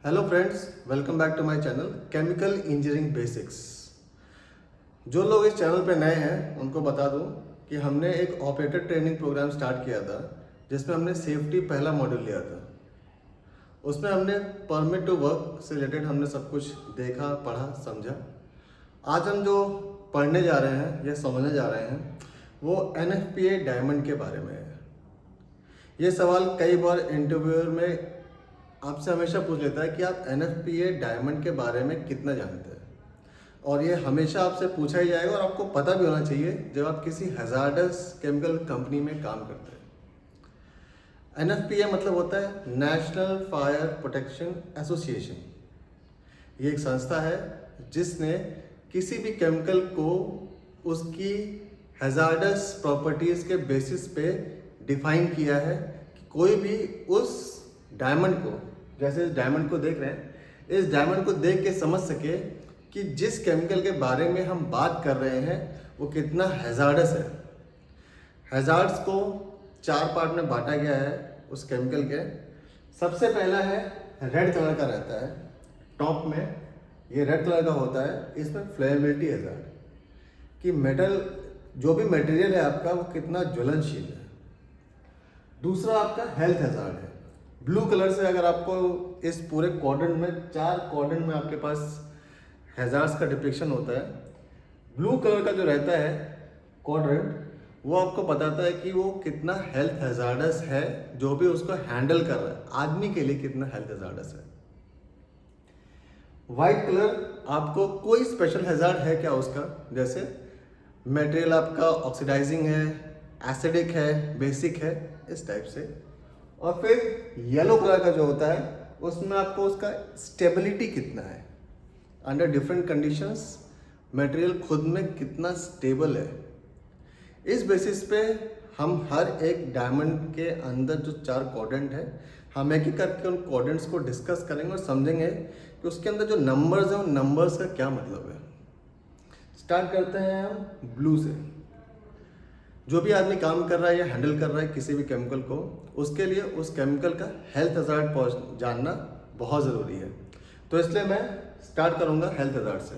Hello friends, welcome back to my channel chemical engineering basics. जो लोग इस channel पे नए हैं उनको बता दूं कि हमने एक ऑपरेटर ट्रेनिंग प्रोग्राम स्टार्ट किया था जिसमें हमने सेफ्टी पहला मॉड्यूल लिया था। उसमें हमने परमिट टू वर्क से रिलेटेड हमने सब कुछ देखा, पढ़ा, समझा। आज हम जो पढ़ने जा रहे हैं या समझने जा रहे हैं वो NFPA डायमंड के बारे में है। ये सवाल कई बार इंटरव्यूअर में आपसे हमेशा पूछ लेता है कि आप NFPA डायमंड के बारे में कितना जानते हैं, और ये हमेशा आपसे पूछा ही जाएगा और आपको पता भी होना चाहिए जब आप किसी हैजार्डस केमिकल कंपनी में काम करते हैं। NFPA मतलब होता है नेशनल फायर प्रोटेक्शन एसोसिएशन। ये एक संस्था है जिसने किसी भी केमिकल को उसकी हैजार्डस प्रॉपर्टीज़ के बेसिस पे डिफाइन किया है कि कोई भी उस डायमंड को, जैसे इस डायमंड को देख रहे हैं, इस डायमंड को देख के समझ सके कि जिस केमिकल के बारे में हम बात कर रहे हैं वो कितना हैजार्डस है। हैजार्ड्स को 4 पार्ट में बांटा गया है उस केमिकल के। सबसे पहला है रेड कलर का रहता है, टॉप में ये रेड कलर का होता है। इसमें फ्लेमेबिलिटी हैजार्ड कि मेटल, जो भी मटेरियल है आपका, वो कितना ज्वलनशील है। दूसरा आपका हेल्थ हैजार्ड है। ब्लू कलर से अगर आपको इस पूरे क्वाड्रेंट में 4 क्वाड्रेंट में आपके पास हैजार्ड्स का डिपिक्शन होता है। ब्लू कलर का जो रहता है क्वाड्रेंट, वो आपको बताता है कि वो कितना हेल्थ हैजार्डस है, जो भी उसको हैंडल कर रहा है, आदमी के लिए कितना हेल्थ हैजार्डस है। वाइट कलर आपको कोई स्पेशल हैजार्ड है क्या उसका, जैसे मटेरियल आपका ऑक्सीडाइजिंग है, एसिडिक है, बेसिक है, इस टाइप से। और फिर येलो कलर का जो होता है उसमें आपको उसका स्टेबिलिटी कितना है, अंडर डिफरेंट कंडीशंस मटेरियल खुद में कितना स्टेबल है। इस बेसिस पे हम हर एक डायमंड के अंदर जो 4 क्वाड्रेंट है, हम एक एक करके उन क्वाड्रेंट्स को डिस्कस करेंगे और समझेंगे कि उसके अंदर जो नंबर्स हैं उन नंबर्स का क्या मतलब है। स्टार्ट करते हैं हम ब्लू से। जो भी आदमी काम कर रहा है या हैंडल कर रहा है किसी भी केमिकल को, उसके लिए उस केमिकल का हेल्थ हैजार्ड जानना बहुत ज़रूरी है। तो इसलिए मैं स्टार्ट करूंगा हेल्थ हैजार्ड से।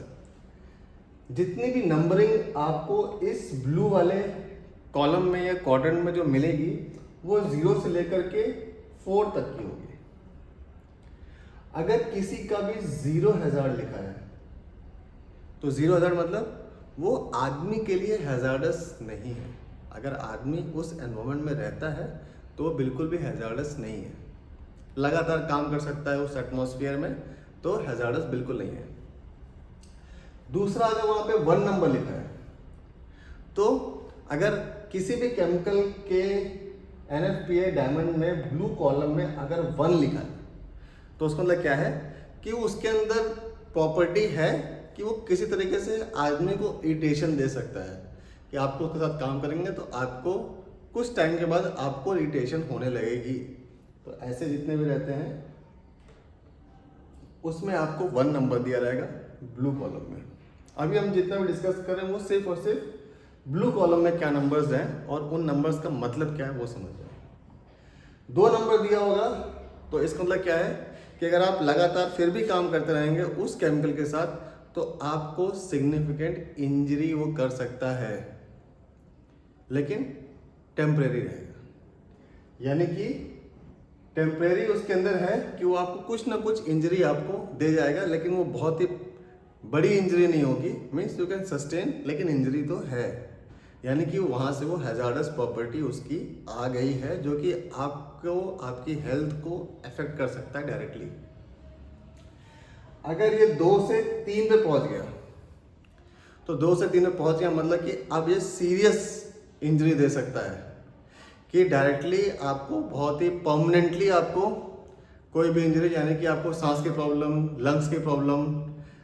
जितनी भी नंबरिंग आपको इस ब्लू वाले कॉलम में या क्वाड्रेंट में जो मिलेगी वो 0 से लेकर के 4 तक की होगी। अगर किसी का भी 0 हैजार्ड लिखा है तो 0 हैजार्ड मतलब वो आदमी के लिए हैजार्डस नहीं है। अगर आदमी उस एनवायरनमेंट में रहता है तो वो बिल्कुल भी हैजार्डस नहीं है, लगातार काम कर सकता है उस एटमॉस्फेयर में, तो हैजार्डस बिल्कुल नहीं है। दूसरा, अगर वहाँ पे 1 नंबर लिखा है, तो अगर किसी भी केमिकल के NFPA डायमंड में ब्लू कॉलम में अगर 1 लिखा है तो उसका मतलब क्या है कि उसके अंदर प्रॉपर्टी है कि वो किसी तरीके से आदमी को इरिटेशन दे सकता है, कि आपको उसके साथ काम करेंगे तो आपको कुछ टाइम के बाद आपको इरिटेशन होने लगेगी। तो ऐसे जितने भी रहते हैं उसमें आपको 1 नंबर दिया रहेगा ब्लू कॉलम में। अभी हम जितना भी डिस्कस करें वो सिर्फ और सिर्फ ब्लू कॉलम में क्या नंबर्स हैं और उन नंबर्स का मतलब क्या है वो समझ जाए। 2 नंबर दिया होगा तो इसका मतलब क्या है कि अगर आप लगातार फिर भी काम करते रहेंगे उस केमिकल के साथ तो आपको सिग्निफिकेंट इंजरी वो कर सकता है, लेकिन टेम्परेरी रहेगा। यानी कि टेम्परेरी उसके अंदर है कि वो आपको कुछ ना कुछ इंजरी आपको दे जाएगा, लेकिन वो बहुत ही बड़ी इंजरी नहीं होगी। मीन्स यू कैन सस्टेन, लेकिन इंजरी तो है। यानी कि वहाँ से वो हैजार्डस प्रॉपर्टी उसकी आ गई है जो कि आपको, आपकी हेल्थ को अफेक्ट कर सकता है डायरेक्टली। अगर ये 2 से 3 पे पहुँच गया तो 2 से 3 पे पहुँच गया मतलब कि अब ये सीरियस इंजरी दे सकता है, कि डायरेक्टली आपको बहुत ही परमानेंटली आपको कोई भी इंजरी, यानी कि आपको सांस की प्रॉब्लम, लंग्स की प्रॉब्लम,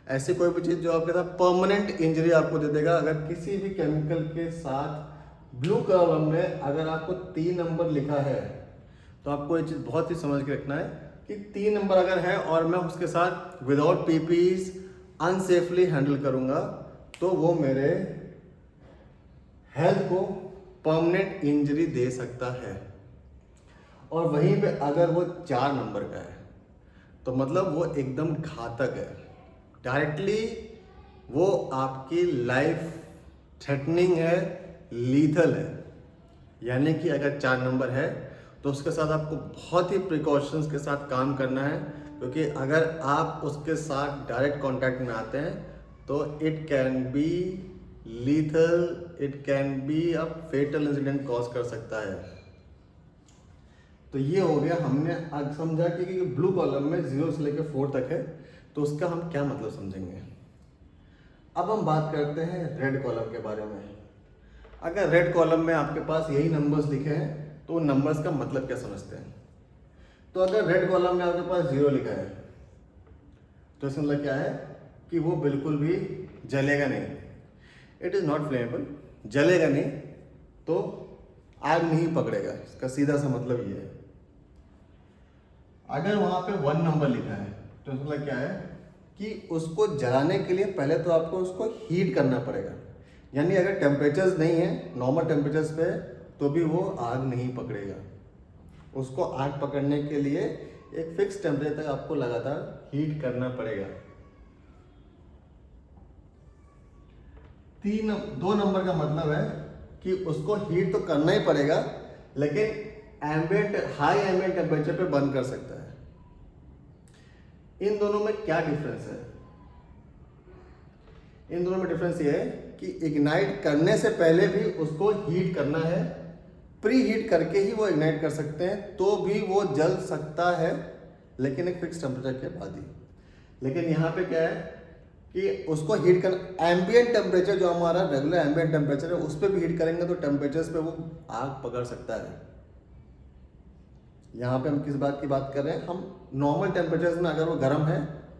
ऐसी कोई भी चीज़ जो आपके साथ परमानेंट इंजरी आपको दे देगा। अगर किसी भी केमिकल के साथ ब्लू कॉलम में अगर आपको 3 नंबर लिखा है तो आपको ये चीज़ बहुत ही समझ के रखना है कि 3 नंबर अगर है और मैं उसके साथ विदाउट PPEs अनसेफली हैंडल करूँगा तो वो मेरे हेल्थ को परमानेंट इंजरी दे सकता है। और वहीं पे अगर वो 4 नंबर का है तो मतलब वो एकदम घातक है, डायरेक्टली वो आपकी लाइफ थ्रेटनिंग है, लीथल है। यानी कि अगर 4 नंबर है तो उसके साथ आपको बहुत ही प्रिकॉशंस के साथ काम करना है, क्योंकि अगर आप उसके साथ डायरेक्ट कांटेक्ट में आते हैं तो it can be lethal, it can be a fatal incident cause कर सकता है। तो ये हो गया, हमने आज समझा कि ब्लू कॉलम में 0 से लेकर 4 तक है, तो उसका हम क्या मतलब समझेंगे। अब हम बात करते हैं रेड कॉलम के बारे में। अगर रेड कॉलम में आपके पास यही नंबर्स लिखे हैं तो उन नंबर्स का मतलब क्या समझते हैं। तो अगर रेड कॉलम में आपके पास 0 लिखा है तो इसका मतलब क्या है कि वो बिल्कुल भी जलेगा नहीं, इट इज़ नॉट फ्लेमेबल, जलेगा नहीं, तो आग नहीं पकड़ेगा। इसका सीधा सा मतलब ये है। अगर वहां पे 1 नंबर लिखा है तो इसका मतलब क्या है कि उसको जलाने के लिए पहले तो आपको उसको हीट करना पड़ेगा। यानी अगर टेम्परेचर्स नहीं है, नॉर्मल टेम्परेचर्स पे, तो भी वो आग नहीं पकड़ेगा। उसको आग पकड़ने के लिए एक फिक्स टेम्परेचर तक आपको लगातार हीट करना पड़ेगा। 2 नंबर का मतलब है कि उसको हीट तो करना ही पड़ेगा, लेकिन हाई एम्बिएंट टेम्परेचर पे बर्न कर सकता है। इन दोनों में क्या डिफरेंस है? इन दोनों में डिफरेंस ये है कि इग्नाइट करने से पहले भी उसको हीट करना है, प्री हीट करके ही वो इग्नाइट कर सकते हैं, तो भी वो जल सकता है, लेकिन एक फिक्स टेम्परेचर के बाद ही। लेकिन यहाँ पे क्या है कि उसको हीट कर, एम्बिएंट टेम्परेचर जो हमारा रेगुलर एम्बिएंट टेम्परेचर है उस पर भी हीट करेंगे तो टेम्परेचर्स पे वो आग पकड़ सकता है। यहाँ पे हम किस बात की बात कर रहे हैं, हम नॉर्मल टेम्परेचर्स में अगर वो गर्म है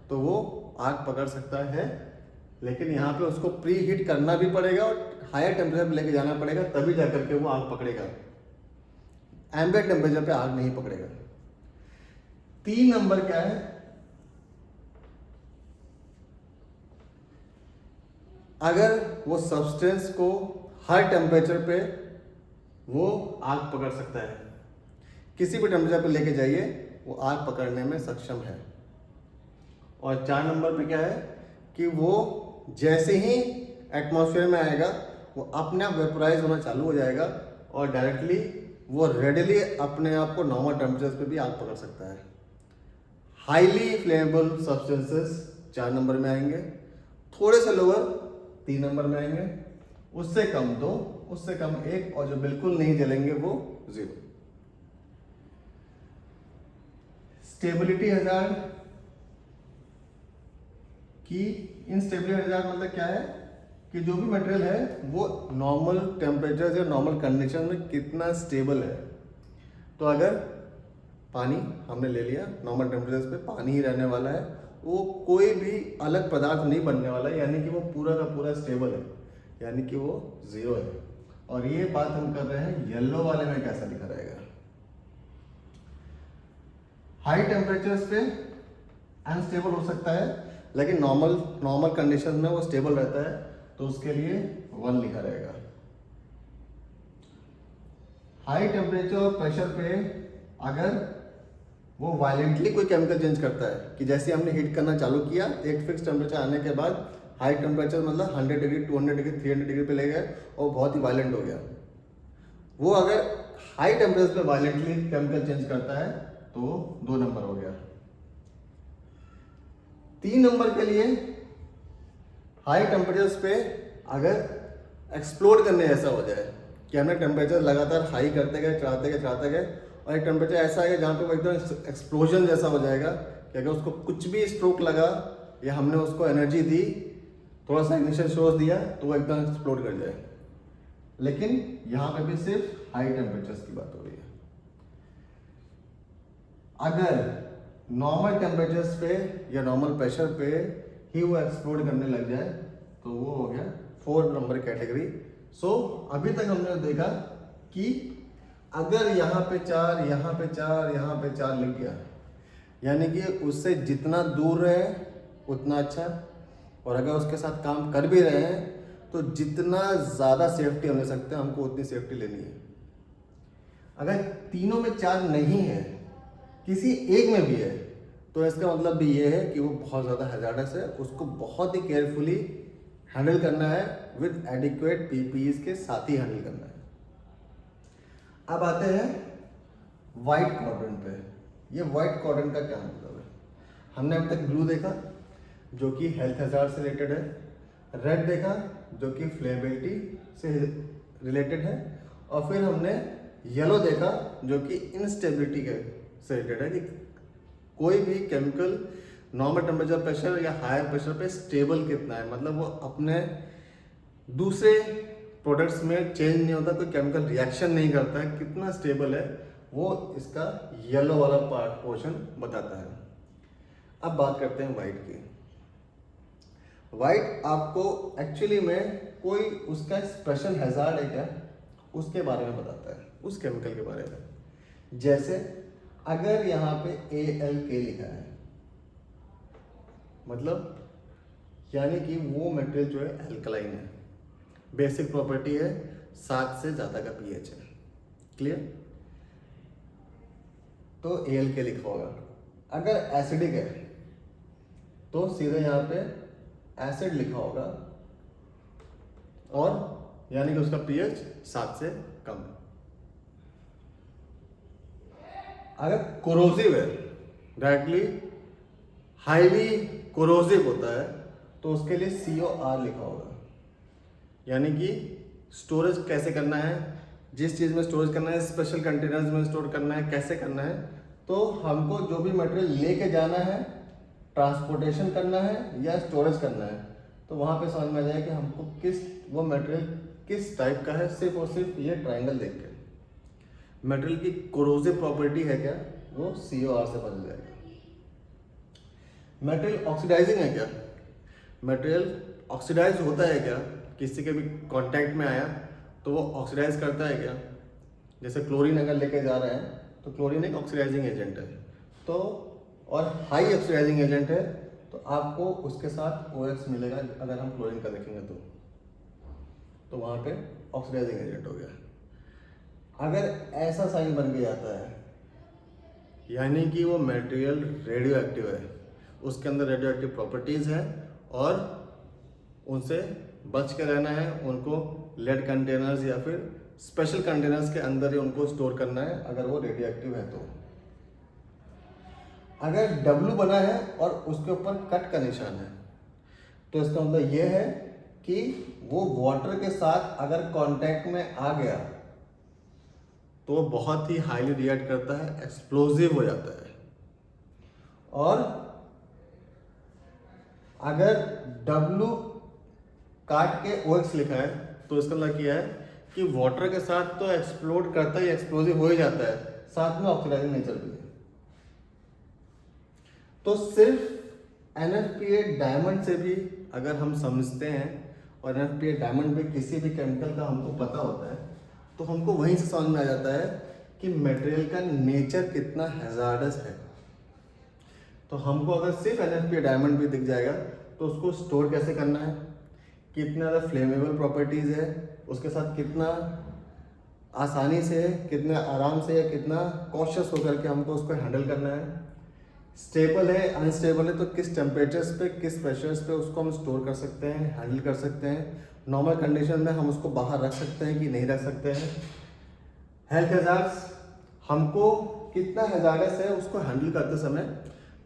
तो वो आग पकड़ सकता है, लेकिन यहाँ पे उसको प्री हीट करना भी पड़ेगा और हायर टेम्परेचर पे लेके जाना पड़ेगा, तभी जाकर के वो आग पकड़ेगा। एम्बिएंट टेम्परेचर पे आग नहीं पकड़ेगा। 3 नंबर क्या है? अगर वो सब्सटेंस को हर टेम्परेचर पे वो आग पकड़ सकता है, किसी भी टेम्परेचर पे लेके जाइए वो आग पकड़ने में सक्षम है। और 4 नंबर पे क्या है कि वो जैसे ही एटमॉस्फेयर में आएगा वो अपने आप वेपोराइज होना चालू हो जाएगा और डायरेक्टली वो रेडिली अपने आप को नॉर्मल टेम्परेचर पे भी आग पकड़ सकता है। हाईली फ्लेमेबल सब्सटेंसेस 4 नंबर में आएंगे, थोड़े से लोअर 3 नंबर में आएंगे, उससे कम 2, उससे कम 1, और जो बिल्कुल नहीं जलेंगे वो 0। स्टेबिलिटी हजार्ड की इनस्टेबिलिटी हजार्ड मतलब क्या है कि जो भी मटेरियल है वो नॉर्मल टेम्परेचर या नॉर्मल कंडीशन में कितना स्टेबल है। तो अगर पानी हमने ले लिया, नॉर्मल टेम्परेचर पे पानी ही रहने वाला है, वो कोई भी अलग पदार्थ नहीं बनने वाला है, यानी कि वो पूरा का पूरा स्टेबल है, यानी कि वो 0 है। और ये बात हम कर रहे हैं येलो वाले में कैसा लिखा रहेगा। हाई टेम्परेचर्स पे अनस्टेबल हो सकता है, लेकिन नॉर्मल कंडीशन में वो स्टेबल रहता है, तो उसके लिए 1 लिखा रहेगा। हाई टेम्परेचर और प्रेशर पे अगर वो वायलेंटली कोई केमिकल चेंज करता है, कि जैसे हमने हीट करना चालू किया, एक फिक्स टेम्परेचर आने के बाद हाई टेम्परेचर मतलब 100 डिग्री, 200 डिग्री, 300 डिग्री पे ले गए और बहुत ही वायलेंट हो गया, वो अगर हाई टेम्परेचर पे वायलेंटली केमिकल चेंज करता है तो 2 नंबर हो गया। 3 नंबर के लिए हाई टेम्परेचर्स पे अगर एक्सप्लोड करने जैसा हो जाए कि हमने टेम्परेचर लगातार हाई करते गए, चढ़ाते गए और एक टेम्परेचर ऐसा है जहाँ पे वो एकदम एक्सप्लोजन जैसा हो जाएगा कि अगर उसको कुछ भी स्ट्रोक लगा या हमने उसको एनर्जी दी, थोड़ा सा इनिशियल सोर्स दिया, तो वो एकदम एक्सप्लोड कर जाए। लेकिन यहाँ पे भी सिर्फ हाई टेम्परेचर्स की बात हो रही है। अगर नॉर्मल टेम्परेचर्स पे या नॉर्मल प्रेशर पे ही वो एक्सप्लोड करने लग जाए तो वो हो गया 4 नंबर कैटेगरी। सो अभी तक हमने देखा कि अगर यहाँ पे 4, यहाँ पे 4, यहाँ पे 4 लिख गया, यानी कि उससे जितना दूर रहे उतना अच्छा, और अगर उसके साथ काम कर भी रहे हैं तो जितना ज़्यादा सेफ्टी हम ले सकते हैं हमको उतनी सेफ्टी लेनी है। अगर तीनों में 4 नहीं है, किसी एक में भी है, तो इसका मतलब भी ये है कि वो बहुत ज़्यादा हैजार्डस है, उसको बहुत ही केयरफुली हैंडल करना है, विद एडिक्वेट पीपीईज के साथ ही हैंडल करना है। अब आते हैं वाइट क्वाड्रेंट पे। ये वाइट क्वाड्रेंट का क्या मतलब है? हमने अब तक ब्लू देखा जो कि हेल्थ हैजार्ड से रिलेटेड है, रेड देखा जो कि फ्लेमेबिलिटी से रिलेटेड है, और फिर हमने येलो देखा जो कि इंस्टेबिलिटी के से रिलेटेड है, कि कोई भी केमिकल नॉर्मल टेम्परेचर प्रेशर या हायर प्रेशर पे स्टेबल कितना है, मतलब वो अपने दूसरे प्रोडक्ट्स में चेंज नहीं होता, कोई केमिकल रिएक्शन नहीं करता है, कितना स्टेबल है, वो इसका येलो वाला पार्ट पोर्शन बताता है। अब बात करते हैं वाइट की। वाइट आपको एक्चुअली में कोई उसका स्पेशल हैजार्ड है क्या, उसके बारे में बताता है, उस केमिकल के बारे में। जैसे अगर यहाँ पे ALK लिखा है, मतलब यानी कि वो मटेरियल जो है एल्कलाइन है, बेसिक प्रॉपर्टी है 7 से ज़्यादा का pH है, क्लियर? तो ALK लिखा होगा। अगर एसिडिक है तो सीधे यहाँ पे एसिड लिखा होगा, और यानी कि उसका pH 7 से कम है। अगर कोरोसिव है, डायरेक्टली हाईली कोरोसिव होता है, तो उसके लिए COR लिखा होगा, यानी कि स्टोरेज कैसे करना है, जिस चीज़ में स्टोरेज करना है, स्पेशल कंटेनर्स में स्टोर करना है, कैसे करना है। तो हमको जो भी मटेरियल लेके जाना है, ट्रांसपोर्टेशन करना है या स्टोरेज करना है, तो वहाँ पे समझ में आ जाए कि हमको वो मटेरियल किस टाइप का है, सिर्फ और सिर्फ ये ट्रायंगल देख के। मटेरियल की कोरोसिव प्रॉपर्टी है क्या, वो COR से पता जाएगा। मटेरियल ऑक्सीडाइजिंग है क्या, मटेरियल ऑक्सीडाइज होता है क्या, किसी के भी कांटेक्ट में आया तो वो ऑक्सीडाइज करता है क्या। जैसे क्लोरीन अगर लेके जा रहे हैं तो क्लोरीन एक ऑक्सीडाइजिंग एजेंट है, तो और हाई ऑक्सीडाइजिंग एजेंट है, तो आपको उसके साथ OX मिलेगा। अगर हम क्लोरीन का देखेंगे तो वहाँ पे ऑक्सीडाइजिंग एजेंट हो गया। अगर ऐसा साइन बन के जाता है, यानी कि वो मटेरियल रेडियो एक्टिव है, उसके अंदर रेडियो एक्टिव प्रॉपर्टीज़ हैं और उनसे बच के रहना है, उनको लेड कंटेनर्स या फिर स्पेशल कंटेनर्स के अंदर ही उनको स्टोर करना है अगर वो रेडियो एक्टिव है। तो अगर W बना है और उसके ऊपर कट का निशान है, तो इसका मतलब ये है कि वो वाटर के साथ अगर कांटेक्ट में आ गया तो बहुत ही हाईली रिएक्ट करता है, एक्सप्लोजिव हो जाता है। और अगर W काट के OX लिखा है, तो इसका मतलब क्या है कि वाटर के साथ तो एक्सप्लोड करता ही, एक्सप्लोजिव हो ही जाता है, साथ में ऑक्सीडाइजिंग नहीं चल रही है। तो सिर्फ NFPA डायमंड से भी अगर हम समझते हैं, और NFPA डायमंड पे किसी भी केमिकल का हमको पता होता है, तो हमको वहीं से समझ में आ जाता है कि मटेरियल का नेचर कितना हैजार्डस है। तो हमको अगर सिर्फ NFPA डायमंड भी दिख जाएगा तो उसको स्टोर कैसे करना है, कितना ज़्यादा फ्लेमेबल प्रॉपर्टीज़ है, उसके साथ कितना आसानी से, कितने आराम से, कितना कॉशियस होकर के हमको उसको हैंडल करना है, स्टेबल है, अनस्टेबल है, तो किस टेम्परेचर्स पे, किस प्रेशर्स पे उसको हम स्टोर कर सकते हैं, हैंडल कर सकते हैं, नॉर्मल कंडीशन में हम उसको बाहर रख सकते हैं कि नहीं रख सकते हैं। हेल्थ हैजार्ड्स, हमको कितना हैजार्डस है उसको हैंडल करते समय,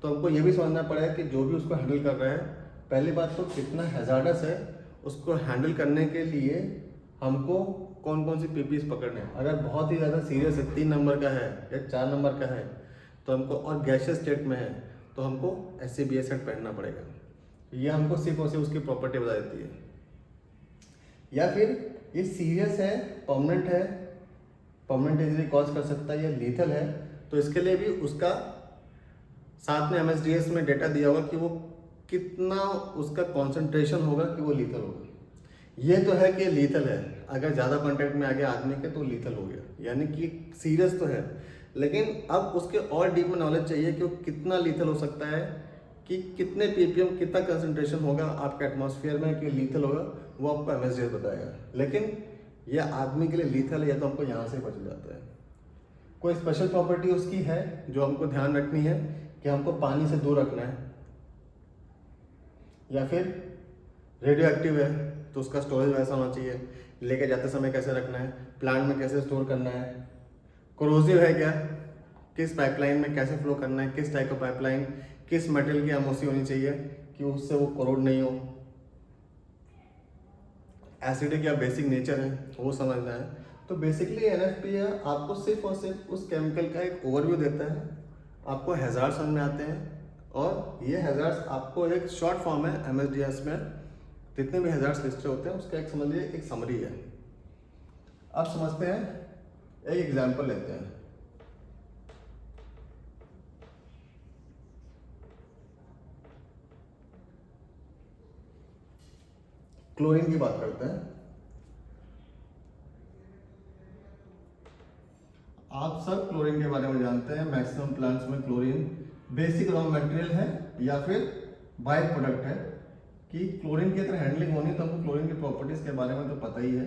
तो हमको ये भी समझना पड़ेगा कि जो भी उसको हैंडल कर रहे हैं, पहली बात तो कितना हैजार्डस है, उसको हैंडल करने के लिए हमको कौन कौन सी पीपीज पकड़ने हैं। अगर बहुत ही ज़्यादा सीरियस है, 3 नंबर का है या 4 नंबर का है, तो हमको, और गैसियस स्टेट में है, तो हमको SCBA सेट पहनना पड़ेगा। ये हमको सिर्फ और सिर्फ उसकी प्रॉपर्टी बता देती है। या फिर ये सीरियस है, परमानेंट है, परमानेंट इंजरी कॉज कर सकता है, या लीथल है, तो इसके लिए भी उसका साथ में MSDS में डेटा दिया होगा कि वो कितना उसका कॉन्सेंट्रेशन होगा कि वो लीथल होगा। ये तो है कि लीथल है, अगर ज़्यादा कॉन्टैक्ट में आ गया आदमी के तो लीथल हो गया, यानी कि सीरियस तो है, लेकिन अब उसके और डीप में नॉलेज चाहिए कि वो कितना लीथल हो सकता है, कि कितने ppm, कितना कंसंट्रेशन होगा आपके एटमॉस्फेयर में कि लीथल होगा, वो आपको MSDS बताएगा। लेकिन यह आदमी के लिए लीथल है, या तो हमको यहाँ से बच जाता है। कोई स्पेशल प्रॉपर्टी उसकी है जो हमको ध्यान रखनी है कि हमको पानी से दूर रखना है, या फिर रेडियो एक्टिव है तो उसका स्टोरेज वैसा होना चाहिए, लेके जाते समय कैसे रखना है, प्लांट में कैसे स्टोर करना है, कोरोसिव है क्या, किस पाइपलाइन में कैसे फ्लो करना है, किस टाइप का पाइपलाइन, किस मटेरियल की एमओसी होनी चाहिए कि उससे वो करोड नहीं हो, एसिडिक या बेसिक नेचर है वो समझना है। तो बेसिकली एनएफपी आपको सिर्फ और सिर्फ उस केमिकल का एक ओवरव्यू देता है, आपको हैजार्ड समझ में आते हैं, और ये हैजार्ड्स आपको एक शॉर्ट फॉर्म है एमएसडीएस में जितने भी हैजार्ड्स लिस्टेड होते हैं उसका एक समझ लीजिए एक समरी है। अब समझते हैं, एक एग्जांपल लेते हैं। क्लोरीन की बात करते हैं। आप सब क्लोरीन के बारे में जानते हैं, मैक्सिमम प्लांट्स में क्लोरीन बेसिक रॉ मटेरियल है या फिर बाय प्रोडक्ट है। कि क्लोरीन की अगर हैंडलिंग होनी तो हमको क्लोरीन की प्रॉपर्टीज के बारे में तो पता ही है,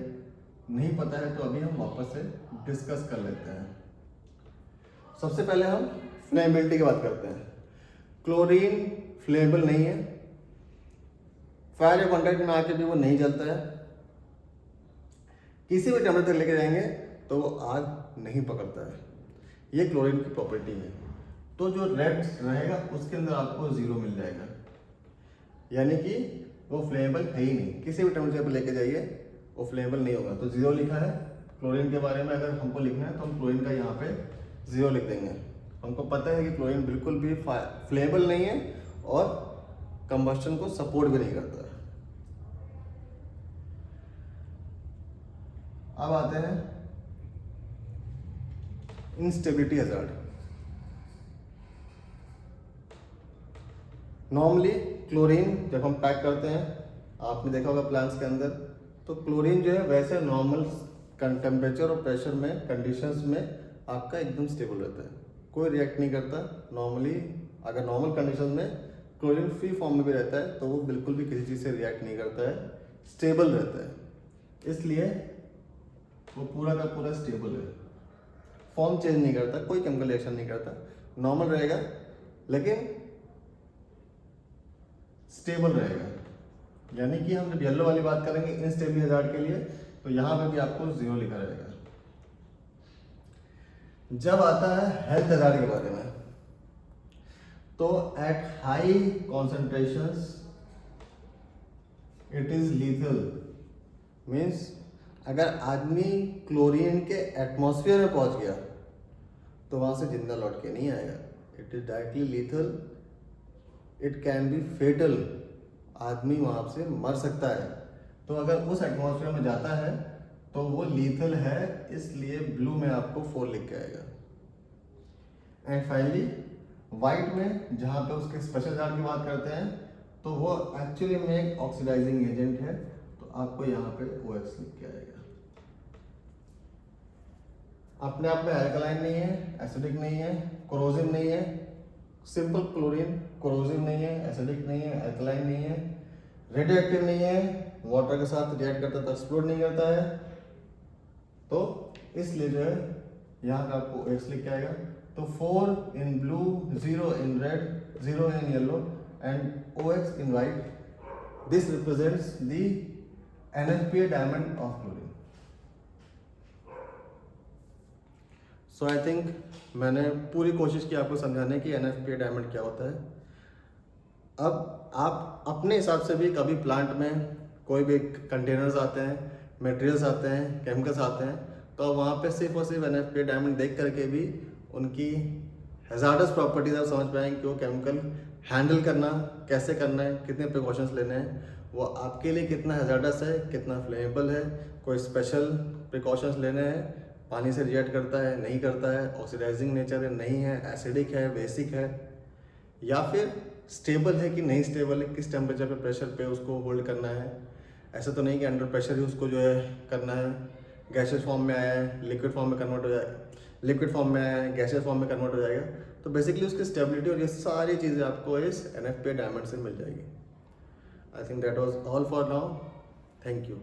नहीं पता है तो अभी हम वापस से डिस्कस कर लेते हैं। सबसे पहले हम फ्लेमेबिलिटी की बात करते हैं। क्लोरीन फ्लेमेबल नहीं है, फायर के कॉन्टैक्ट में आके भी वो नहीं जलता है, किसी भी टेम्परेचर लेके जाएंगे तो वो आग नहीं पकड़ता है। ये क्लोरीन की प्रॉपर्टी है। तो जो रेड रहेगा उसके अंदर आपको 0 मिल जाएगा, यानी कि वो फ्लेमेबल है ही नहीं, किसी भी टेम्परेचर पर लेके जाइए वो फ्लेमेबल नहीं होगा। तो 0 लिखा है क्लोरीन के बारे में। अगर हमको लिखना है तो हम क्लोरीन का यहाँ पे 0 लिख देंगे। हमको पता है कि क्लोरीन बिल्कुल भी फ्लेमेबल नहीं है और कंबस्टन को सपोर्ट भी नहीं करता है। अब आते हैं इंस्टेबिलिटी हैजार्ड। नॉर्मली क्लोरीन जब हम पैक करते हैं, आपने देखा होगा प्लांट्स के अंदर, तो क्लोरीन जो है वैसे नॉर्मल टेम्परेचर और प्रेशर में कंडीशंस में आपका एकदम स्टेबल रहता है, कोई रिएक्ट नहीं करता। नॉर्मली अगर नॉर्मल कंडीशन में क्लोरीन फ्री फॉर्म में भी रहता है तो वो बिल्कुल भी किसी चीज़ से रिएक्ट नहीं करता है, स्टेबल रहता है। इसलिए वो पूरा का पूरा स्टेबल है, फॉर्म चेंज नहीं करता, कोई केमिकल रिएक्शन नहीं करता, नॉर्मल रहेगा लेकिन स्टेबल रहेगा। यानी कि हम जब येलो वाली बात करेंगे इनस्टेबल हैजार्ड के लिए तो यहाँ पे भी आपको 0 लिखा रहेगा। जब आता है हेल्थ हैजार्ड के बारे में, तो at high concentrations it is lethal. Means अगर आदमी क्लोरीन के एटमॉस्फेयर में पहुंच गया तो वहां से जिंदा लौट के नहीं आएगा। It is directly lethal, it can be fatal, आदमी वहां से मर सकता है। तो अगर उस एटमॉस्फेयर में जाता है तो वो लीथल है, इसलिए ब्लू में आपको 4 लिख के आएगा। एंड फाइनली वाइट में जहाँ पे उसके स्पेशल हैजार्ड की बात करते हैं तो वो एक्चुअली में एक ऑक्सीडाइजिंग एजेंट है, तो आपको यहाँ पे OX लिख के आएगा। अपने आप में एल्कलाइन नहीं है, एसिडिक नहीं है, कोरोसिव नहीं है। सिंपल क्लोरीन कोरोसिव नहीं है, एसिडिक नहीं है, एल्कलाइन नहीं है, रेडियो एक्टिव नहीं है, वाटर के साथ रिएक्ट करता तो एक्सप्लोड नहीं करता है। तो इसलिए जो है यहाँ का आपको OX लिख के आएगा। तो 4 in blue, 0 in red, 0 in yellow and OX in white. This represents the NFPA diamond of chlorine. So I think मैंने पूरी कोशिश की आपको समझाने की NFPA डायमंड क्या होता है। अब आप अपने हिसाब से भी कभी प्लांट में कोई भी कंटेनर्स आते हैं, मटेरियल्स आते हैं, केमिकल्स आते हैं, तो वहाँ पे सिर्फ और सिर्फ NFPA डायमंड देख करके भी उनकी हैजार्डस प्रॉपर्टीज आप समझ पाएंगे कि वो केमिकल हैंडल करना कैसे करना है, कितने प्रिकॉशंस लेने हैं, वो आपके लिए कितना हैजार्डस है, कितना फ्लेमेबल है, कोई स्पेशल प्रिकॉशंस लेने हैं, पानी से रिएक्ट करता है नहीं करता है, ऑक्सीडाइजिंग नेचर है नहीं है, एसिडिक है बेसिक है, या फिर स्टेबल है कि नहीं स्टेबल है, किस टेम्परेचर पे प्रेशर पे उसको होल्ड करना है। ऐसा तो नहीं कि अंडर प्रेशर ही उसको जो है करना है, गैसेस फॉर्म में आया है लिक्विड फॉर्म में कन्वर्ट हो जाए, लिक्विड फॉर्म में आया है गैसेस फॉर्म में कन्वर्ट हो जाएगा। तो बेसिकली उसकी स्टेबिलिटी और ये सारी चीज़ें आपको इस NFPA डायमंड से मिल जाएगी। I think that was all for now. Thank you.